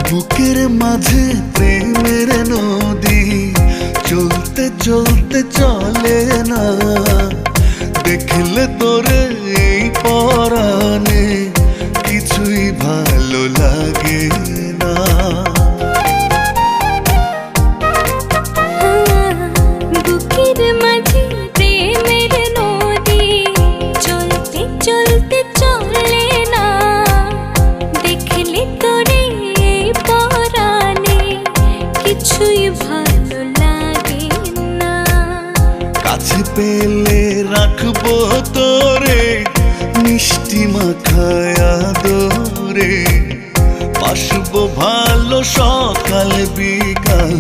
বুকের মাঝে প্রেমের নদী চলতে চলতে চলে না, দেখলে তোরে এই পরাণে কিছুই ভালো লাগে না। বুকের মাঝে প্রেমের নদী চলতে চলতে চলে না, দেখলে তোরে কিছুই ভালো লাগে না। কাছে পেলে রাখবো তোরে মিষ্টি মাখায়া দরে, বাসবো ভালো সকাল বিকাল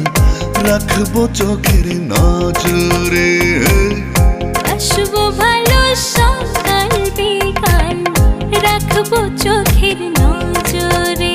রাখবো চোখের নজরে। বাসবো ভালো সকাল বিকাল রাখবো চোখের নজরে।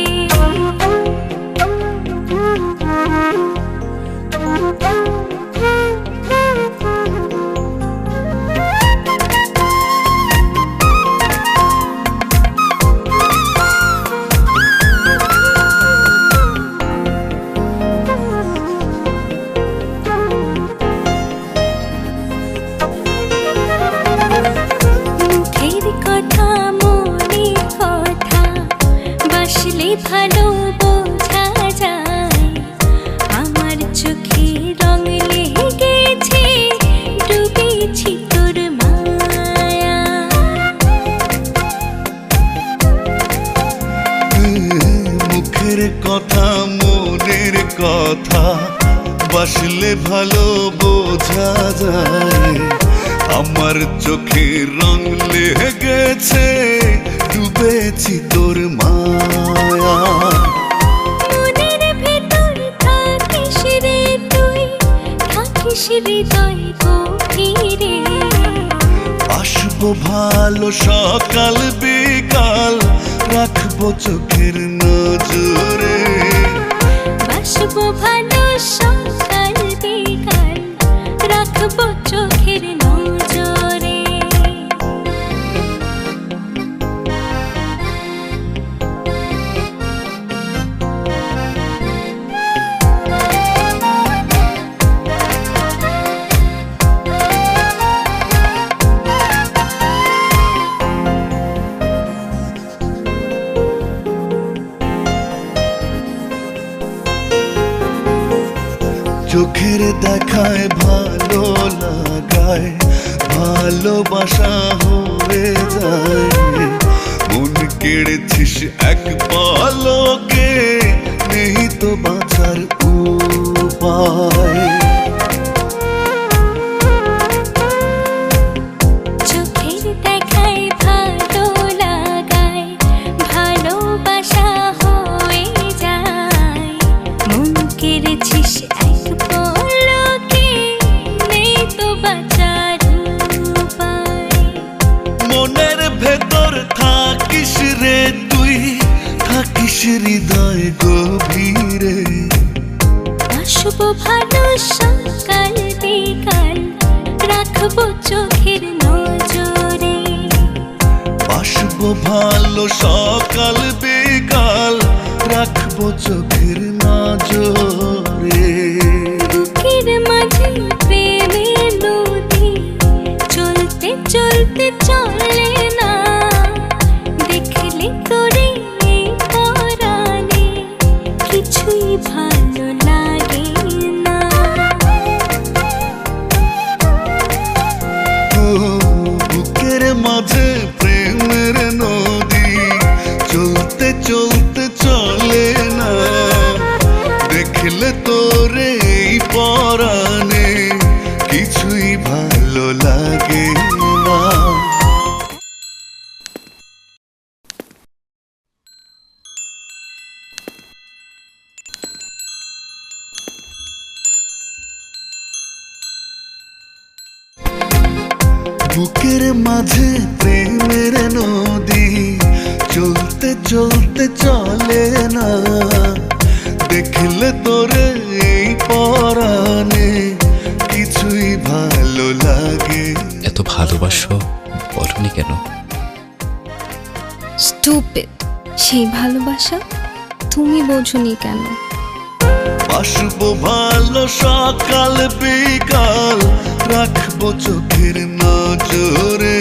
ভালো বোঝা যায়, আমার চোখে রং লেগেছে, ডুবেছি তোর মায়া। মুখের কথা মনের কথা বাসলে ভালো বোঝা যায়, আমার চোখে রং লেগেছে, ডুবেছি তোর মায়া। মনের ভেতর থাকিস রে তুই, থাকিস হৃদয় গভীরে। আসবো ভালো সকাল বিকাল রাখবো চোখের নজরে। বাসবো ভালো সকাল বিকাল রাখবো চোখের নজরে। চোখের দেখায় ভালো লাগায়, ভালোবাসা হয়ে যায়, মন কেড়েছিস এক পলকে, নেই তো বাঁচার উপায়। চোখের দেখায় ভালো লাগায়, ভালোবাসা হয়ে যায়, মন কেড়েছিস এক পলকে, নেই তো বাঁচার উপায়। মনের ভেতর থাকিস রে তুই, থাকিস হৃদয় গভীরে। বাসবো ভালো সকাল বিকাল রাখবো চোখের নজরে। বাসবো ভালো সকাল বিকাল রাখবো চোখের নজরে। বুকের মাঝে প্রেমের নদী চলতে চলতে চলে না, দেখলে তোরে পরাণে কিছুই ভালো লাগে না। বুকের মাঝে প্রেমের নদী চলতে চলতে চলে না, দেখলে তোরে এই পরাণে কিছুই ভালো লাগে না। বুকের মাঝে প্রেমের নদী চলতে চলতে চলে না, দেখলে তোরে এই পরাণে কিছুই ভালো লাগে। এত ভালোবাসো বলনি কেন? স্টুপিড, সেই ভালোবাসা তুমি বোঝনি কেন? বাসবো ভালো সকাল বিকাল, রাখবো চোখের নজরে।